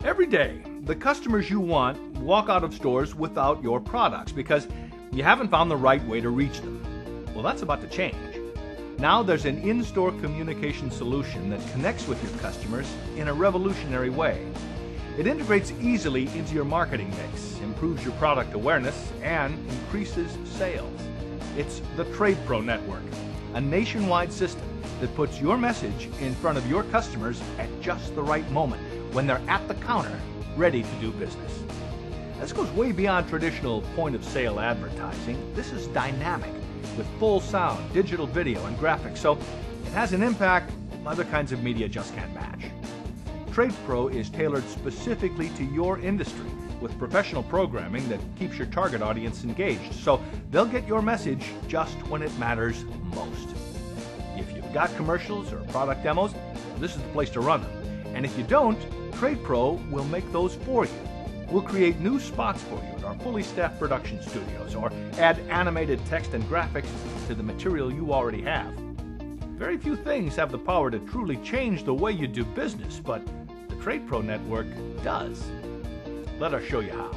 Every day, the customers you want walk out of stores without your products because you haven't found the right way to reach them. Well, that's about to change. Now there's an in-store communication solution that connects with your customers in a revolutionary way. It integrates easily into your marketing mix, improves your product awareness, and increases sales. It's the TradePro Network, a nationwide system that puts your message in front of your customers at just the right moment, when they're at the counter, ready to do business. This goes way beyond traditional point-of-sale advertising. This is dynamic, with full sound, digital video, and graphics, so it has an impact other kinds of media just can't match. TradePro is tailored specifically to your industry, with professional programming that keeps your target audience engaged, so they'll get your message just when it matters most. If you've got commercials or product demos, this is the place to run them. And if you don't, TradePro will make those for you. We'll create new spots for you at our fully staffed production studios, or add animated text and graphics to the material you already have. Very few things have the power to truly change the way you do business, but the TradePro Network does. Let us show you how.